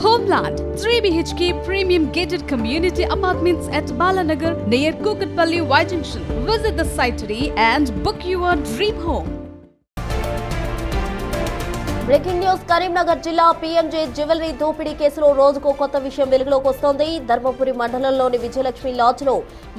Homeland 3 BHK premium gated community apartments at Balanagar near Kukatpalli Y Junction. Visit the site today and book your dream home. Breaking news Karimnagar జిల్లా PMJ jewellery దోపిడీ కేసులో రోజుకో కొత్త విషయం వెలుగులోకి వస్తోంది. ధర్మపురి మండలంలోని విజయలక్ష్మి లాడ్జ్లో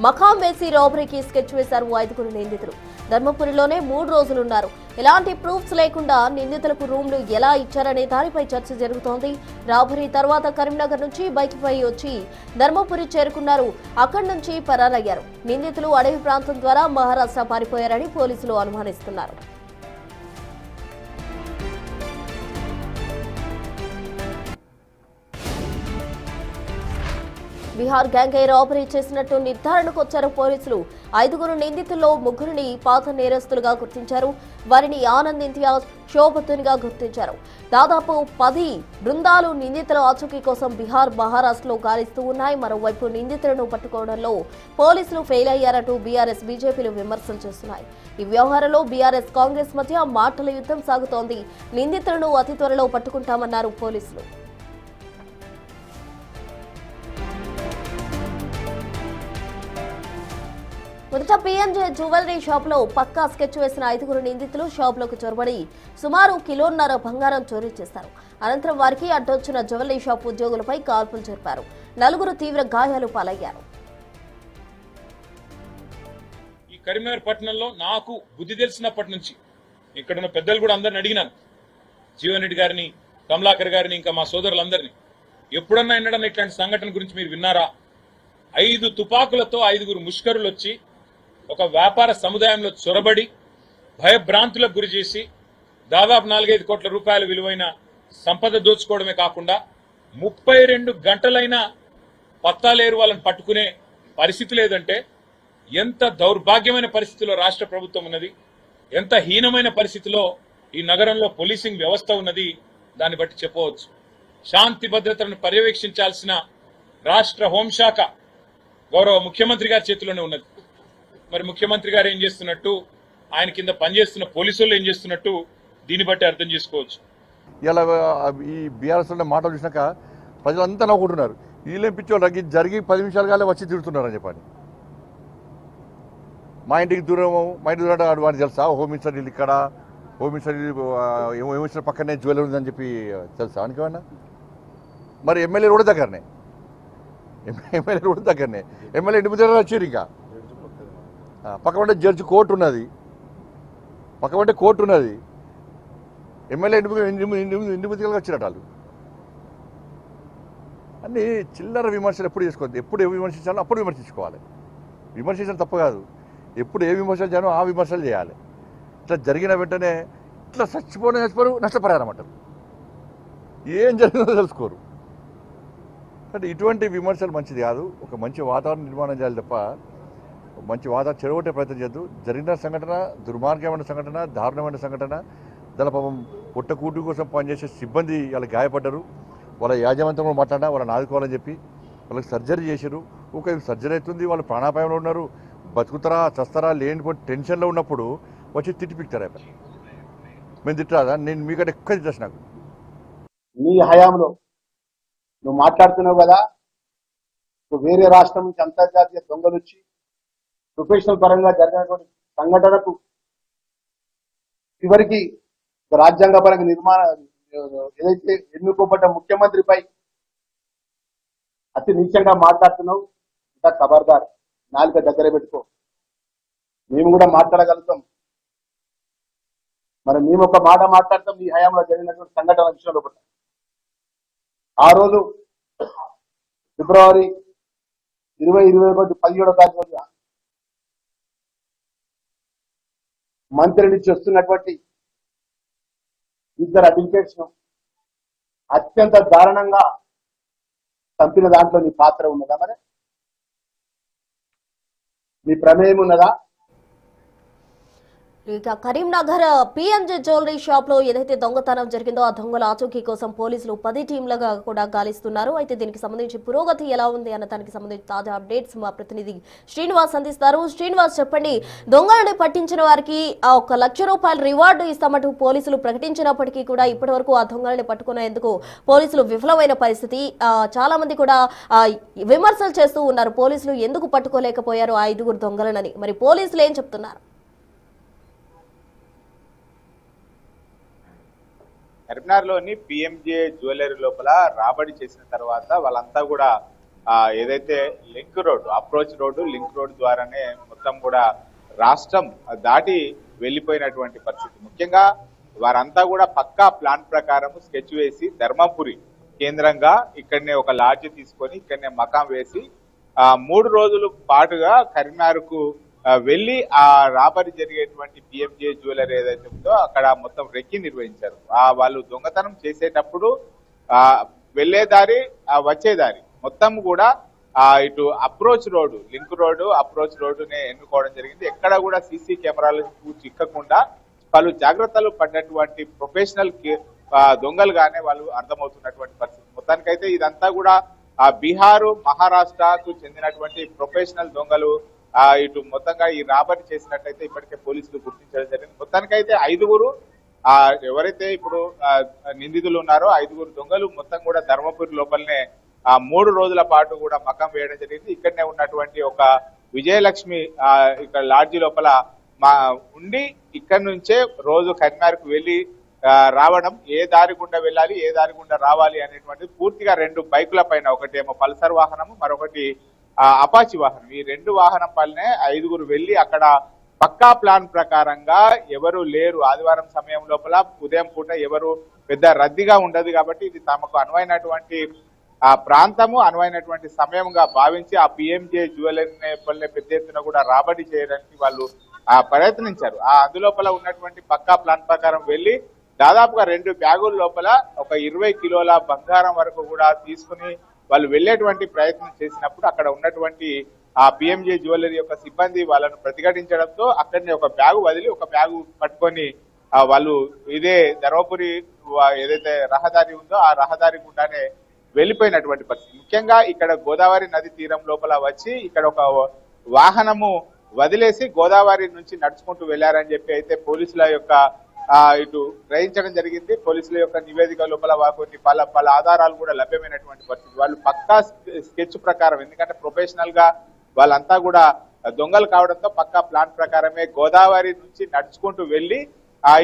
మకాం వేసి రాబరీకి స్కెచ్ వేశారు 5 నిందితులు. ధర్మపురిలోనే 3 రోజులున్నారు. ఎలాంటి ప్రూఫ్స్ లేకుండా నిందితులకు రూమ్లు ఎలా ఇచ్చారనే దానిపై చర్చ జరుగుతోంది. రాబరీ తర్వాత కరీంనగర్ నుంచి బైక్పై వచ్చి ధర్మపురి చేరుకున్నారు. అక్కడి నుంచి పరారయ్యారు. నిందితులు అడవి ప్రాంతం ద్వారా మహారాష్ట్ర పారిపోయారని పోలీసులు అనుమానిస్తున్నారు. బీహార్ గ్యాంగ్ రాబరీ చేసినట్టు నిర్ధారణకు వచ్చారు పోలీసులు. 5 నిందితుల్లో 3 పాత నేరస్తులుగా గుర్తించారు. వారిని ఆనంద్ ఇంతియాజ్, షోబతునిగా గుర్తించారు. దాదాపు 10 బృందాలు నిందితుల ఆచూకీ కోసం బీహార్, మహారాష్ట్రలో గాలిస్తూ ఉన్నాయి. మరోవైపు నిందితులను పట్టుకోవడంలో పోలీసులు ఫెయిల్ అయ్యారంటూ బీఆర్ఎస్, బీజేపీలు విమర్శలు చేస్తున్నాయి. ఈ వ్యవహారంలో బీఆర్ఎస్, కాంగ్రెస్ మధ్య మాటల యుద్ధం సాగుతోంది. నిందితులను అతి త్వరలో పట్టుకుంటామన్నారు పోలీసులు. మొదట పీఎంజే జ్యువెలరీ షాప్లో పక్కా స్కెచ్ వేసిన 5 నిందితులు షాప్లోకి చొరబడి సుమారు 1.5 కిలోల బంగారం చోరీ చేశారు. అనంతరం వారికి అడ్డొచ్చిన జ్యువెలరీ షాప్ ఉద్యోగులపై కాల్పులు జరిపారు. 4 తీవ్ర గాయాలు పాలయ్యారు. ఈ కరీంనగర్ పట్టణంలో నాకు బుద్ధి తెలిసినప్పటి నుంచి ఇక్కడున్న పెద్దలు కూడా అందరిని అడిగినాను. జీవన్ రెడ్డి గారిని, కమలాకర్ గారిని, ఇంకా మా సోదరులందరినీ, ఎప్పుడన్నా ఎన్నడన్నా ఇట్లాంటి సంఘటన గురించి మీరు విన్నారా? 5 తుపాకులతో 5 ముష్కరులు వచ్చి ఒక వ్యాపార సముదాయంలో చొరబడి భయభ్రాంతులకు గురి చేసి దాదాపు 4-5 కోట్ల రూపాయల విలువైన సంపద దోచుకోవడమే కాకుండా 32 గంటలైనా పత్తాలేరు వాళ్ళని పట్టుకునే పరిస్థితి లేదంటే ఎంత దౌర్భాగ్యమైన పరిస్థితిలో రాష్ట్ర ప్రభుత్వం ఉన్నది, ఎంత హీనమైన పరిస్థితిలో ఈ నగరంలో పోలీసింగ్ వ్యవస్థ ఉన్నది, దాన్ని బట్టి చెప్పవచ్చు. శాంతి భద్రతలను పర్యవేక్షించాల్సిన రాష్ట్ర హోంశాఖ గౌరవ ముఖ్యమంత్రి గారి చేతిలోనే ఉన్నది. మరి ముఖ్యమంత్రి గారు ఏం చేస్తున్నట్టు, ఆయన కింద పనిచేస్తున్న పోలీసులు ఏం చేస్తున్నట్టు దీన్ని బట్టి అర్థం చేసుకోవచ్చు. ఇలా ఈ బీఆర్ఎస్ మాటలు చూసినాక ప్రజలంతా నవ్వుకుంటున్నారు. వీళ్ళేం పిచ్చోళ్ళు జరిగి 10 నిమిషాలు కాలే వచ్చి తిడుతున్నారని చెప్పని. మా ఇంటికి దూరం వాడిని తెలుసా? హోమ్ మినిస్టర్ ఇల్లు ఇక్కడ, హోమ్ మినిస్టర్ పక్కనే జ్యువెలరీ ఉందని చెప్పి తెలుసా అనుకోమన్నా? మరి ఎమ్మెల్యే కూడా దగ్గరనే, ఎమ్మెల్యే ఇంటి ముందు వచ్చారు. ఇంకా పక్కన జడ్జి కోర్టు ఉన్నది, ఎమ్మెల్యే ఇంటి ముందుగా వచ్చినట్టు వాళ్ళు. అన్నీ చిల్లర విమర్శలు ఎప్పుడు చేసుకోవద్దు. ఎప్పుడు ఏ విమర్శించాలో అప్పుడు విమర్శించుకోవాలి. విమర్శించడం తప్పు కాదు. ఎప్పుడు ఏ విమర్శలు చేయాలో ఆ విమర్శలు చేయాలి. ఇట్లా జరిగిన వెంటనే ఇట్లా చచ్చిపోరు, నష్టపరిహారం అంటారు. ఏం జరిగిందో తెలుసుకోరు. అంటే ఇటువంటి విమర్శలు మంచిది కాదు. ఒక మంచి వాతావరణం నిర్మాణం చేయాలి తప్ప మంచి వాతావరణం చెడగొట్టే ప్రయత్నం చేయద్దు. జరిగిన సంఘటన దుర్మార్గమైన సంఘటన, దారుణమైన సంఘటన. దాని పాపం పుట్టకూటు కోసం పనిచేసే సిబ్బంది వాళ్ళు గాయపడ్డారు. వాళ్ళ యాజమాన్యంతో మాట్లాడినా వాళ్ళని ఆదుకోవాలని చెప్పి వాళ్ళకి సర్జరీ చేశారు. ఒక సర్జరీ అవుతుంది, వాళ్ళు ప్రాణాపాయంలో ఉన్నారు. బతుకుతారా చస్తారా లేనిపోతే టెన్షన్లో ఉన్నప్పుడు వచ్చి తిట్టిపిక్తారా? మేము తిట్టరాదా? నేను మీకంటే ఎక్కువ తిట్టచ్చు. నాకు నీ హయాంలో నువ్వు మాట్లాడుతున్నావు కదా, వేరే రాష్ట్రం నుంచి అంతర్జాతీయ దొంగలు వచ్చి ప్రొఫెషనల్ పరంగా జరిగినటువంటి సంఘటనకు చివరికి రాజ్యాంగ పరంగా ఏదైతే ఎన్నుకోబడ్డ ముఖ్యమంత్రిపై అతి నీచంగా మాట్లాడుతున్నావు. ఇంకా ఖబర్దార్, నాలుక దగ్గర పెట్టుకో. మేము కూడా మాట్లాడగలుగుతాం. మరి మేము ఒక మాట మాట్లాడతాం ఈ హయాంలో జరిగినటువంటి సంఘటన విషయంలో కూడా. ఆ రోజు ఫిబ్రవరి 2021 17వ తారీఖు రోజున మంత్రి నుంచి వస్తున్నటువంటి 2 అడ్వకేట్స్ ను అత్యంత దారుణంగా చంపిన దాంట్లో నీ పాత్ర ఉన్నదా? మరి నీ ప్రమేయం ఉన్నదా? ఇక కరీంనగర్ పిఎంజే జ్యువెలరీ షాప్ లో ఏదైతే దొంగతనం జరిగిందో ఆ దొంగల ఆచూకీ కోసం పోలీసులు 10 టీంలుగా కూడా గాలిస్తున్నారు. అయితే దీనికి సంబంధించి పురోగతి ఎలా ఉంది అన్న దానికి సంబంధించి తాజా అప్డేట్స్ మా ప్రతినిధి శ్రీనివాస్ అందిస్తారు. శ్రీనివాస్, చెప్పండి, దొంగలని పట్టించిన వారికి ₹1 లక్ష రివార్డు ఇస్తామంటూ పోలీసులు ప్రకటించినప్పటికీ కూడా ఇప్పటి వరకు ఆ దొంగలని పట్టుకునేందుకు పోలీసులు విఫలమైన పరిస్థితి. చాలా మంది కూడా విమర్శలు చేస్తూ ఉన్నారు, పోలీసులు ఎందుకు పట్టుకోలేకపోయారు ఆ 5 దొంగలనని. మరి పోలీసులు ఏం చెప్తున్నారు? కరీంనగర్లోని పిఎంజే జ్యువెలరీ లోపల రాబడి చేసిన తర్వాత వాళ్ళంతా కూడా ఏదైతే link road, approach road, link road ద్వారానే మొత్తం కూడా రాష్ట్రం దాటి వెళ్ళిపోయినటువంటి పరిస్థితి. ముఖ్యంగా వారంతా కూడా పక్కా ప్లాన్ ప్రకారం స్కెచ్ వేసి ధర్మపురి కేంద్రంగా ఇక్కడనే ఒక లాడ్జ్ తీసుకొని ఇక్కడనే మకాం వేసి 3 రోజుల పాటుగా కరీంనగర్కు వెళ్ళి ఆ రాబడి జరిగేటువంటి పిఎంజే జ్యువెలరీ ఏదైతే ఉందో అక్కడ మొత్తం రెక్కి నిర్వహించారు. వాళ్ళు దొంగతనం చేసేటప్పుడు వెళ్లే దారి, వచ్చే దారి మొత్తం కూడా ఇటు approach road, link road, approach రోడ్డునే ఎన్నుకోవడం జరిగింది. ఎక్కడ కూడా సీసీ కెమెరాలకు చిక్కకుండా పలు జాగ్రత్తలు పడ్డటువంటి ప్రొఫెషనల్ దొంగలుగానే వాళ్ళు అర్థమవుతున్నటువంటి పరిస్థితి. మొత్తానికైతే ఇదంతా కూడా బీహారు, మహారాష్ట్రకు చెందినటువంటి ప్రొఫెషనల్ దొంగలు ఇటు మొత్తంగా ఈ రాబడి చేసినట్లయితే ఇప్పటికే పోలీసులు గుర్తించడం జరిగింది. మొత్తానికైతే 5 ఎవరైతే ఇప్పుడు నిందితులు ఉన్నారో 5 దొంగలు మొత్తం కూడా ధర్మపురి లోపలనే 3 రోజుల పాటు కూడా మకం వేయడం జరిగింది. ఇక్కడనే ఉన్నటువంటి ఒక విజయలక్ష్మి ఇక్కడ లాడ్జి లోపల ఉండి ఇక్కడ నుంచే రోజు కరీంనగర్కు వెళ్ళి రావడం, ఏ దారి గుండా వెళ్ళాలి, ఏ దారి గుండా రావాలి అనేటువంటిది పూర్తిగా 2 బైకుల పైన, ఒకటేమో పల్సర్ వాహనము, మరొకటి అపాచి వాహనం, ఈ 2 వాహనం పైనే 5 వెళ్ళి అక్కడ పక్కా ప్లాన్ ప్రకారంగా ఎవరు లేరు. ఆదివారం సమయం లోపల ఉదయం పూట ఎవరు పెద్ద రద్దీగా ఉండదు కాబట్టి ఇది తమకు అనువైనటువంటి ప్రాంతము, అనువైనటువంటి సమయంగా భావించి ఆ పిఎంజే జ్యువెలరీ పెద్ద ఎత్తున కూడా రాబడి చేయడానికి వాళ్ళు ప్రయత్నించారు. అందులోపల ఉన్నటువంటి పక్కా ప్లాన్ ప్రకారం వెళ్ళి దాదాపుగా 2 బ్యాగుల లోపల ఒక 20 కిలోల బంగారం వరకు కూడా తీసుకుని వాళ్ళు వెళ్లేటువంటి ప్రయత్నం చేసినప్పుడు అక్కడ ఉన్నటువంటి ఆ పిఎంజే జ్యువెలరీ యొక్క సిబ్బంది వాళ్ళను ప్రతిఘటించడంతో అక్కడనే ఒక బ్యాగు వదిలి ఒక బ్యాగు పట్టుకొని వాళ్ళు ఇదే ధర్మపురి ఏదైతే రహదారి ఉందో ఆ రహదారి గుండానే వెళ్ళిపోయినటువంటి పరిస్థితి. ముఖ్యంగా ఇక్కడ గోదావరి నది తీరం లోపల వచ్చి ఇక్కడ ఒక వాహనము వదిలేసి గోదావరి నుంచి నడుచుకుంటూ వెళ్లారని చెప్పి అయితే పోలీసుల యొక్క ఇటు గ్రహించడం జరిగింది. పోలీసుల యొక్క నివేదిక లోపల కొన్ని పలు ఆధారాలు కూడా లభ్యమైనటువంటి పరిస్థితి. వాళ్ళు పక్కా స్కెచ్ ప్రకారం, ఎందుకంటే ప్రొఫెషనల్ గా వాళ్ళంతా కూడా దొంగలు కావడంతో పక్కా ప్లాన్ ప్రకారమే గోదావరి నుంచి నడుచుకుంటూ వెళ్లి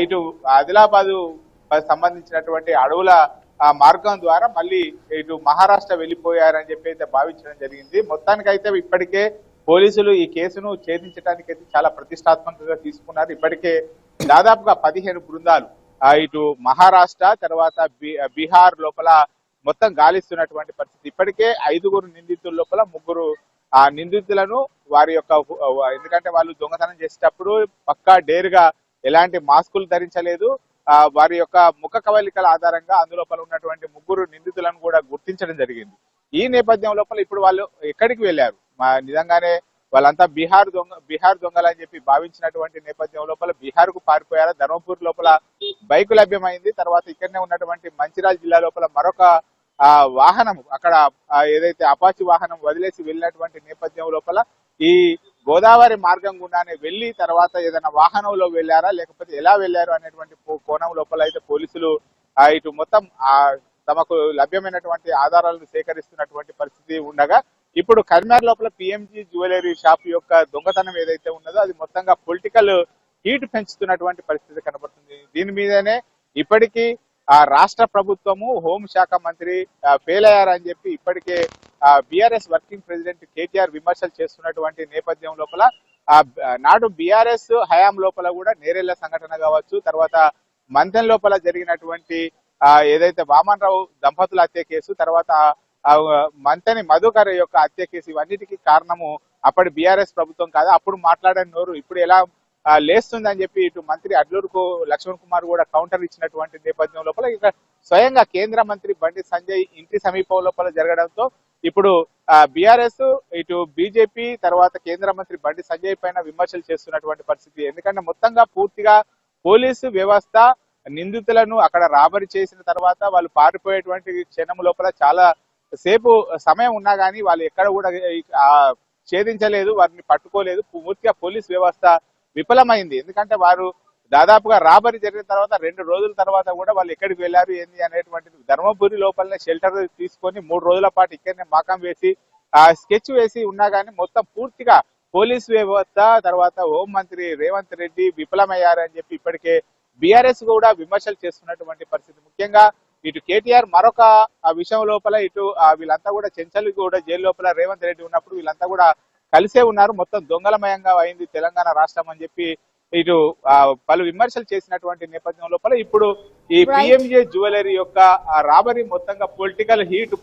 ఇటు ఆదిలాబాదు సంబంధించినటువంటి అడవుల మార్గం ద్వారా మళ్ళీ ఇటు మహారాష్ట్ర వెళ్ళిపోయారని చెప్పి అయితే భావించడం జరిగింది. మొత్తానికైతే ఇప్పటికే పోలీసులు ఈ కేసును ఛేదించడానికి అయితే చాలా ప్రతిష్టాత్మకంగా తీసుకున్నారు. ఇప్పటికే దాదాపుగా 15 బృందాలు ఇటు మహారాష్ట్ర తర్వాత బీహార్ లోపల మొత్తం గాలిస్తున్నటువంటి పరిస్థితి. ఇప్పటికే 5 నిందితుల లోపల 3 నిందితులను వారి యొక్క, ఎందుకంటే వాళ్ళు దొంగతనం చేసేటప్పుడు పక్కా డేరుగా ఎలాంటి మాస్కులు ధరించలేదు, వారి యొక్క ముఖ కవళికల ఆధారంగా అందులోపల ఉన్నటువంటి 3 నిందితులను కూడా గుర్తించడం జరిగింది. ఈ నేపథ్యం లోపల ఇప్పుడు వాళ్ళు ఎక్కడికి వెళ్ళారు, నిజంగానే వాళ్ళంతా బీహార్ దొంగలు అని చెప్పి భావించినటువంటి నేపథ్యం లోపల బీహార్ కు పారిపోయారా, ధర్మపూర్ లోపల బైకు లభ్యమైంది. తర్వాత ఇక్కడనే ఉన్నటువంటి మంచిర్యాల జిల్లా లోపల మరొక వాహనం, అక్కడ ఏదైతే అపాచి వాహనం వదిలేసి వెళ్ళినటువంటి నేపథ్యం లోపల ఈ గోదావరి మార్గం గుండానే వెళ్ళి తర్వాత ఏదైనా వాహనంలో వెళ్ళారా లేకపోతే ఎలా వెళ్ళారు అనేటువంటి కోణం లోపల అయితే పోలీసులు ఇటు మొత్తం తమకు లభ్యమైనటువంటి ఆధారాలను సేకరిస్తున్నటువంటి పరిస్థితి ఉండగా ఇప్పుడు కరీంనగర్ లోపల పిఎంజీ జ్యువెలరీ షాప్ యొక్క దొంగతనం ఏదైతే ఉన్నదో అది మొత్తంగా పొలిటికల్ హీట్ పెంచుతున్నటువంటి పరిస్థితి కనబడుతుంది. దీని మీదనే ఇప్పటికీ రాష్ట్ర ప్రభుత్వము, హోంశాఖ మంత్రి ఫెయిల్ అయ్యారని చెప్పి ఇప్పటికే బీఆర్ఎస్ వర్కింగ్ ప్రెసిడెంట్ కేటీఆర్ విమర్శలు చేస్తున్నటువంటి నేపథ్యం లోపల నాడు బీఆర్ఎస్ హయాం లోపల కూడా నేరెళ్ల సంఘటన కావచ్చు, తర్వాత మంతెన్ లోపల జరిగినటువంటి ఏదైతే వామన్ రావు దంపతుల హత్య కేసు, తర్వాత మంతెని మధుకర్ యొక్క హత్య కేసు, ఇవన్నిటికీ కారణము అప్పటి బీఆర్ఎస్ ప్రభుత్వం కాదు. అప్పుడు మాట్లాడని నోరు ఇప్పుడు ఎలా లేస్తుందని చెప్పి ఇటు మంత్రి అడ్లూరుకు లక్ష్మణ్ కుమార్ కూడా కౌంటర్ ఇచ్చినటువంటి నేపథ్యం లోపల ఇక స్వయంగా కేంద్ర మంత్రి బండి సంజయ్ ఇంటి సమీపం లోపల జరగడంతో ఇప్పుడు బీఆర్ఎస్ ఇటు బీజేపీ తర్వాత కేంద్ర మంత్రి బండి సంజయ్ పైన విమర్శలు చేస్తున్నటువంటి పరిస్థితి. ఎందుకంటే మొత్తంగా పూర్తిగా పోలీసు వ్యవస్థ నిందితులను అక్కడ రాబరీ చేసిన తర్వాత వాళ్ళు పారిపోయేటువంటి క్షణం లోపల చాలా సేపు సమయం ఉన్నా కానీ వాళ్ళు ఎక్కడ కూడా ఛేదించలేదు, వారిని పట్టుకోలేదు. పూర్తిగా పోలీస్ వ్యవస్థ విఫలమైంది. ఎందుకంటే వారు దాదాపుగా రాబరీ జరిగిన తర్వాత 2 రోజుల తర్వాత కూడా వాళ్ళు ఎక్కడికి వెళ్ళారు ఏంది అనేటువంటిది ధర్మపురి లోపలనే షెల్టర్ తీసుకొని 3 రోజుల పాటు ఇక్కడనే మకాం వేసి స్కెచ్ వేసి ఉన్నా కానీ మొత్తం పూర్తిగా పోలీస్ వ్యవస్థ తర్వాత హోంమంత్రి రేవంత్ రెడ్డి విఫలమయ్యారని చెప్పి ఇప్పటికే బీఆర్ఎస్ కూడా విమర్శలు చేస్తున్నటువంటి పరిస్థితి. ముఖ్యంగా ఇటు కేటీఆర్ మరొక విషయం లోపల ఇటు వీళ్ళంతా కూడా చెంచల్ కూడా జైలు లోపల రేవంత్ రెడ్డి ఉన్నప్పుడు వీళ్ళంతా కూడా కలిసే ఉన్నారు. మొత్తం దొంగలమయంగా అయింది తెలంగాణ రాష్ట్రం అని చెప్పి ఇటు పలు విమర్శలు చేసినటువంటి నేపథ్యం లోపల ఇప్పుడు ఈ పిఎంజే జ్యువెలరీ యొక్క రాబరీ మొత్తంగా పొలిటికల్ హీట్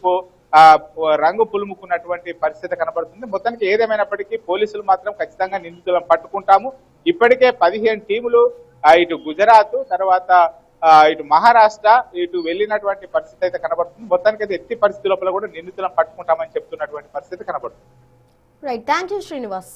రంగు పులుముకున్నటువంటి పరిస్థితి కనబడుతుంది. మొత్తానికి ఏదేమైనప్పటికీ పోలీసులు మాత్రం ఖచ్చితంగా నిందితులను పట్టుకుంటాము. ఇప్పటికే 15 టీములు ఇటు గుజరాత్ తర్వాత ఇటు మహారాష్ట్ర ఇటు వెళ్ళినటువంటి పరిస్థితి అయితే కనబడుతుంది. మొత్తానికి అయితే ఎట్టి పరిస్థితి లోపల కూడా నిందితులను పట్టుకుంటామని చెప్తున్నటువంటి పరిస్థితి కనబడుతుంది. Right, thank you Srinivas.